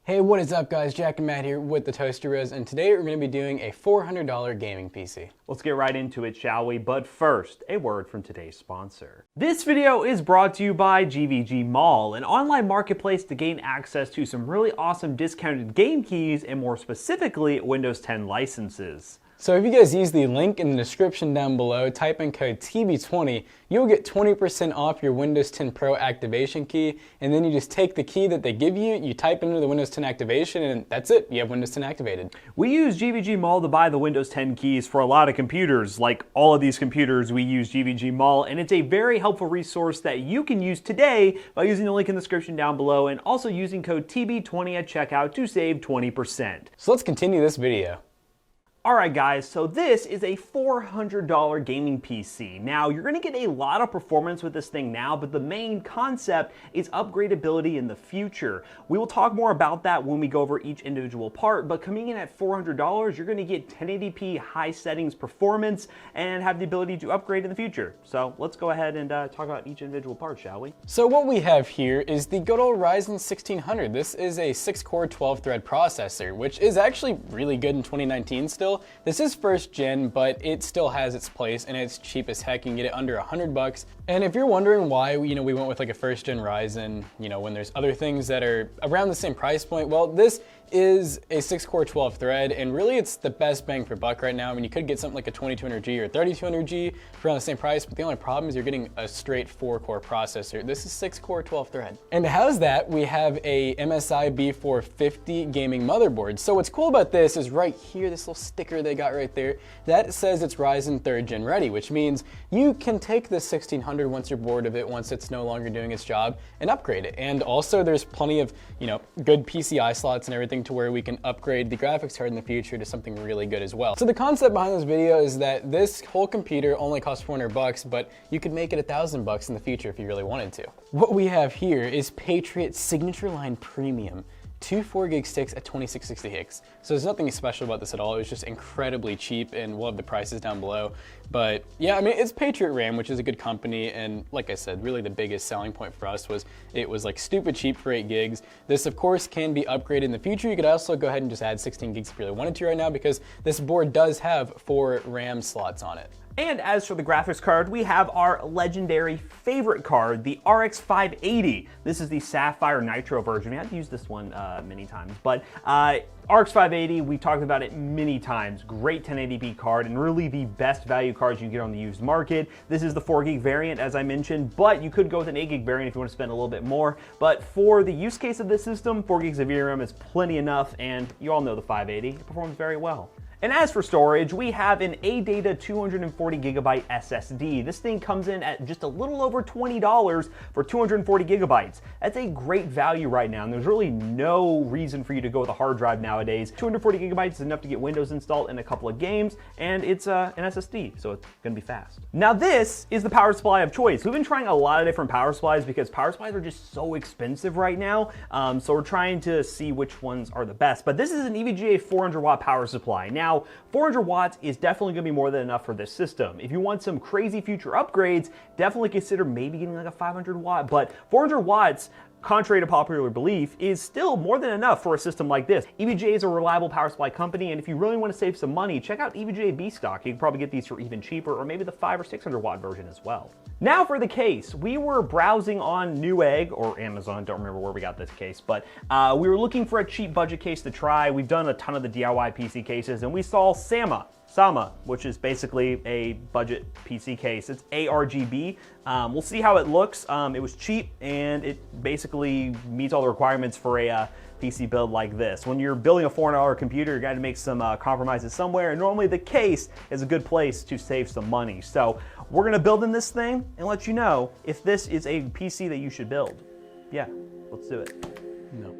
Hey, what is up guys? Jack and Matt here with the Toaster Bros, and today we're going to be doing a $400 gaming PC. Let's get right into it, shall we? But first, a word from today's sponsor. This video is brought to you by GVGMall, an online marketplace to gain access to some really awesome discounted game keys and more specifically, Windows 10 licenses. So if you guys use the link in the description down below, type in code TB20, you'll get 20% off your Windows 10 Pro activation key, and then you just take the key that they give you, you type into the Windows 10 activation, and that's it, you have Windows 10 activated. We use GVGMall to buy the Windows 10 keys for a lot of computers. Like all of these computers, we use GVGMall, and it's a very helpful resource that you can use today by using the link in the description down below and also using code TB20 at checkout to save 20%. So let's continue this video. Alright guys, so this is a $400 gaming PC. Now, you're going to get a lot of performance with this thing now, but the main concept is upgradability in the future. We will talk more about that when we go over each individual part, but coming in at $400, you're going to get 1080p high settings performance and have the ability to upgrade in the future. So let's go ahead and talk about each individual part, shall we? So what we have here is the good old Ryzen 1600. This is a 6-core 12-thread processor, which is actually really good in 2019 still. This is first gen, but it still has its place and it's cheap as heck. You can get it under $100. And if you're wondering why, we went with like a first gen Ryzen, when there's other things that are around the same price point, well, this is a 6-core 12-thread, and really it's the best bang for buck right now. I mean, you could get something like a 2200G or 3200G for around the same price, but the only problem is you're getting a straight 4-core processor. This is 6-core 12-thread. And to house that, we have a MSI B450 gaming motherboard. So what's cool about this is right here, this little sticker they got right there, that says it's Ryzen 3rd gen ready, which means you can take the 1600 once you're bored of it, once it's no longer doing its job, and upgrade it. And also there's plenty of, good PCI slots and everything to where we can upgrade the graphics card in the future to something really good as well. So the concept behind this video is that this whole computer only costs $400, but you could make it $1,000 in the future if you really wanted to. What we have here is Patriot Signature Line Premium. 2 4-gig sticks at 2660 gigs. So there's nothing special about this at all. It was just incredibly cheap, and we'll have the prices down below. But yeah, I mean, it's Patriot RAM, which is a good company, and like I said, really the biggest selling point for us was it was like stupid cheap for 8 gigs. This of course can be upgraded in the future. You could also go ahead and just add 16 gigs if you really wanted to right now, because this board does have 4 RAM slots on it. And as for the graphics card, we have our legendary favorite card, the RX 580. This is the Sapphire Nitro version. We have used this one many times, but RX 580, we talked about it many times. Great 1080p card and really the best value cards you can get on the used market. This is the 4-gig variant, as I mentioned, but you could go with an 8-gig variant if you want to spend a little bit more. But for the use case of this system, 4 gigs of VRAM is plenty enough, and you all know the 580. It performs very well. And as for storage, we have an ADATA 240GB SSD. This thing comes in at just a little over $20 for 240 gigabytes. That's a great value right now, and there's really no reason for you to go with a hard drive nowadays. 240 gigabytes is enough to get Windows installed in a couple of games, and it's an SSD, so it's gonna be fast. Now this is the power supply of choice. We've been trying a lot of different power supplies because power supplies are just so expensive right now, so we're trying to see which ones are the best. But this is an EVGA 400 watt power supply. Now, 400 watts is definitely going to be more than enough for this system. If you want some crazy future upgrades, definitely consider maybe getting like a 500 watt, but 400 watts, contrary to popular belief, is still more than enough for a system like this. EVGA is a reliable power supply company, and if you really want to save some money, check out EVGA B stock. You can probably get these for even cheaper, or maybe the 500 or 600 watt version as well. Now for the case. We were browsing on Newegg or Amazon, don't remember where we got this case, but we were looking for a cheap budget case to try. We've done a ton of the DIY PC cases, and we saw Sama, which is basically a budget PC case. It's ARGB. We'll see how it looks. It was cheap, and it basically meets all the requirements for a PC build like this. When you're building a $400 computer, you got to make some compromises somewhere, and normally the case is a good place to save some money. So we're gonna build in this thing and let you know if this is a PC that you should build. Yeah, let's do it. No.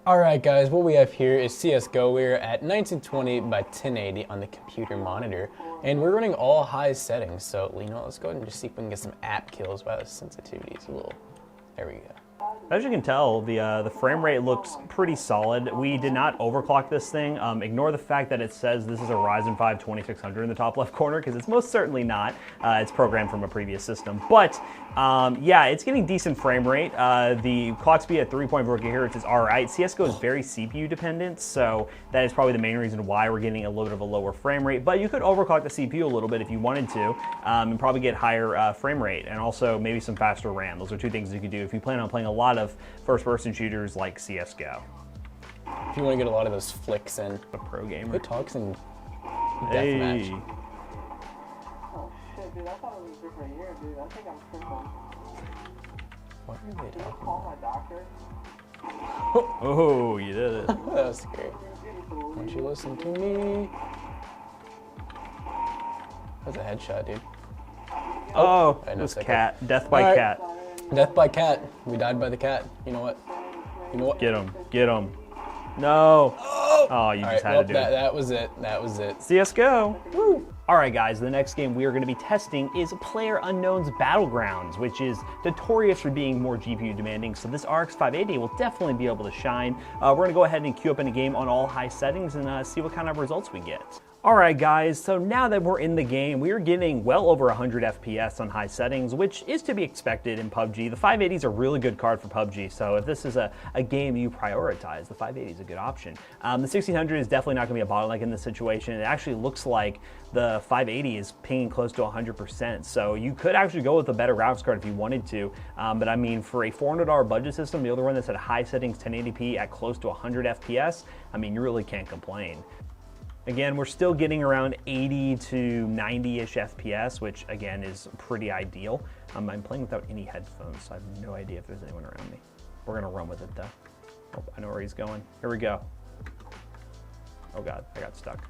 Alright guys, what we have here is CSGO. We're at 1920 by 1080 on the computer monitor, and we're running all high settings, so you know, let's go ahead and just see if we can get some app kills. Wow, the sensitivity is a little, there we go. As you can tell, the frame rate looks pretty solid. We did not overclock this thing. Ignore the fact that it says this is a Ryzen 5 2600 in the top left corner, because it's most certainly not. It's programmed from a previous system. But yeah, it's getting decent frame rate. The clock speed at 3.4 GHz is all right. CSGO is very CPU dependent, so that is probably the main reason why we're getting a little bit of a lower frame rate. But you could overclock the CPU a little bit if you wanted to, and probably get higher frame rate, and also maybe some faster RAM. Those are two things you could do if you plan on playing a lot of first-person shooters like CSGO. If you want to get a lot of those flicks in. A pro gamer. Who talks in Hey. deathmatch? Oh shit, dude, I thought it was different here, dude. I think I'm tripping. What are they Did I talking call my doctor? Oh, you did it. about? That was scary. Won't you listen to me? That's a headshot, dude. Oh, I it know, was second. cat. Death by Alright. cat. Death by cat. We died by the cat. You know what? You know what? Get him. Get him. No. Oh, you just had to do it. That was it. That was it. CSGO. Woo. All right, guys, the next game we are going to be testing is PlayerUnknown's Battlegrounds, which is notorious for being more GPU demanding, so this RX 580 will definitely be able to shine. We're going to go ahead and queue up in a game on all high settings and see what kind of results we get. All right, guys, so now that we're in the game, we are getting well over 100 FPS on high settings, which is to be expected in PUBG. The 580 is a really good card for PUBG, so if this is a game you prioritize, the 580 is a good option. The 1600 is definitely not going to be a bottleneck in this situation. It actually looks like the 580 is pinging close to 100%, so you could actually go with a better graphics card if you wanted to, but I mean, for a $400 budget system, the other one that's at high settings 1080p at close to 100 FPS, I mean, you really can't complain. Again, we're still getting around 80 to 90-ish FPS, which again is pretty ideal. I'm playing without any headphones, so I have no idea if there's anyone around me. We're gonna run with it though. Oh, I know where he's going. Here we go. Oh God, I got stuck.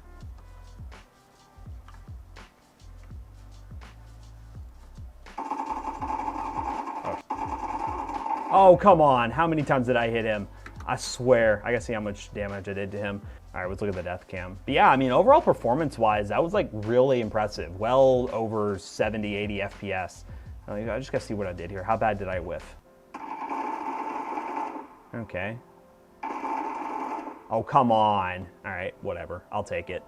Oh, come on. How many times did I hit him? I swear. I gotta see how much damage I did to him. All right, let's look at the death cam. But yeah, I mean, overall performance-wise, that was like really impressive. Well over 70, 80 FPS. I just gotta see what I did here. How bad did I whiff? Okay. Oh, come on. All right, whatever. I'll take it.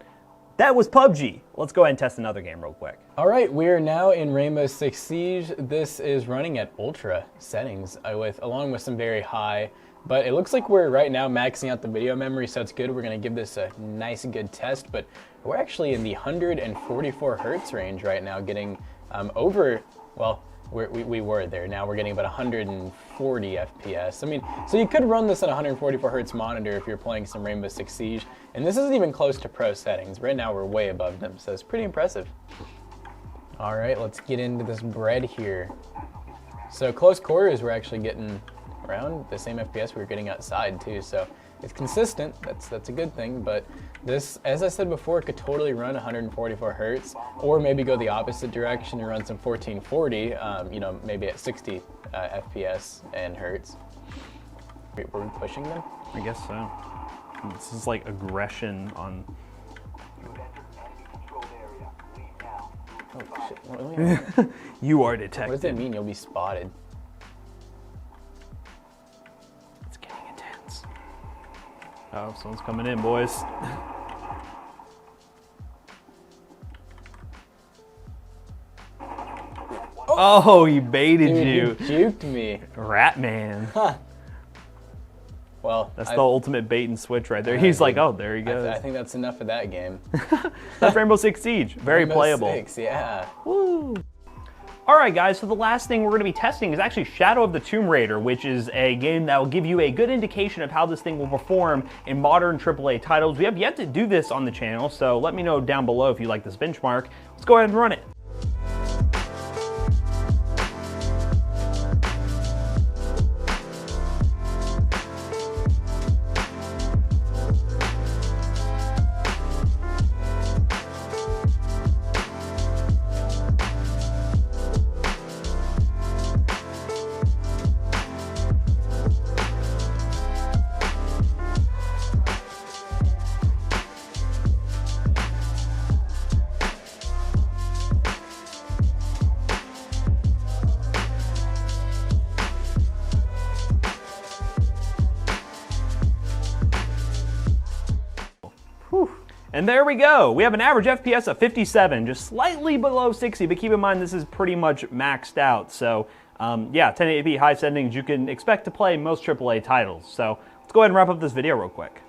That was PUBG. Let's go ahead and test another game real quick. All right, we are now in Rainbow Six Siege. This is running at ultra settings, along with some very high. But it looks like we're right now maxing out the video memory, so it's good. We're gonna give this a nice, good test, but we're actually in the 144 hertz range right now, getting over, well, we were there. Now we're getting about 140 FPS. I mean, so you could run this at 144 hertz monitor if you're playing some Rainbow Six Siege, and this isn't even close to pro settings. Right now we're way above them, so it's pretty impressive. All right, let's get into this bread here. So close quarters, we're actually getting around the same FPS we were getting outside too, so it's consistent. That's a good thing. But this, as I said before, could totally run 144 hertz, or maybe go the opposite direction and run some 1440. You know, maybe at 60 FPS and hertz. Were we pushing them? I guess so. This is like aggression on. Oh shit! You are detected. What does that mean? You'll be spotted. Oh, someone's coming in, boys. Oh, he baited Dude, you. He juked me. Rat man. Huh. Well, That's the ultimate bait and switch right there. He's like, oh, there he goes. I think that's enough of that game. That's Rainbow Six Siege. Very Rainbow playable. Six, yeah. Woo. All right, guys, so the last thing we're going to be testing is actually Shadow of the Tomb Raider, which is a game that will give you a good indication of how this thing will perform in modern AAA titles. We have yet to do this on the channel, so let me know down below if you like this benchmark. Let's go ahead and run it. Whew. And there we go. We have an average FPS of 57, just slightly below 60, but keep in mind this is pretty much maxed out. So yeah, 1080p high settings, you can expect to play most AAA titles. So let's go ahead and wrap up this video real quick.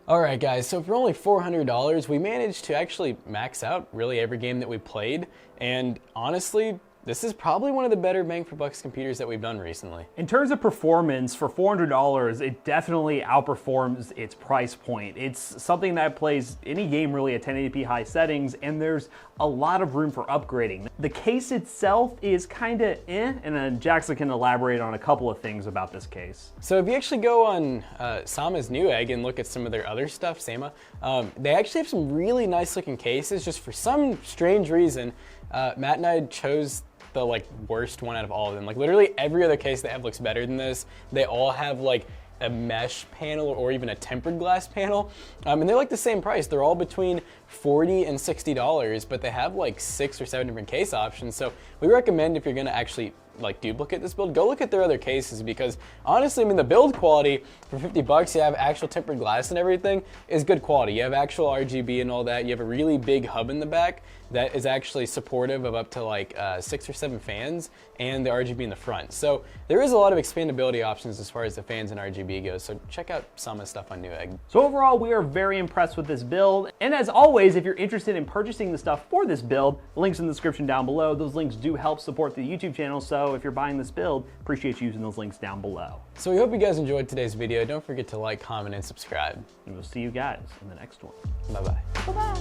Alright guys, so for only $400, we managed to actually max out really every game that we played, and honestly, this is probably one of the better bang for bucks computers that we've done recently. In terms of performance, for $400, it definitely outperforms its price point. It's something that plays any game really at 1080p high settings, and there's a lot of room for upgrading. The case itself is kinda and then Jackson can elaborate on a couple of things about this case. So if you actually go on Sama's Newegg and look at some of their other stuff, they actually have some really nice looking cases. Just for some strange reason, Matt and I chose the worst one out of all of them. Like literally every other case they have looks better than this. They all have like a mesh panel or even a tempered glass panel, and they're like the same price. They're all between $40 and $60, but they have like 6 or 7 different case options. So we recommend if you're gonna actually like duplicate this build, go look at their other cases, because honestly, I mean, the build quality for 50 bucks, you have actual tempered glass and everything, is good quality. You have actual RGB and all that. You have a really big hub in the back that is actually supportive of up to like 6 or 7 fans, and the RGB in the front. So there is a lot of expandability options as far as the fans and RGB goes. So check out Sama's stuff on Newegg. So overall, we are very impressed with this build. And as always, if you're interested in purchasing the stuff for this build, links in the description down below. Those links do help support the YouTube channel. So if you're buying this build, appreciate you using those links down below. So we hope you guys enjoyed today's video. Don't forget to like, comment, and subscribe. And we'll see you guys in the next one. Bye-bye. Bye-bye.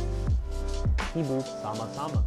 Sama.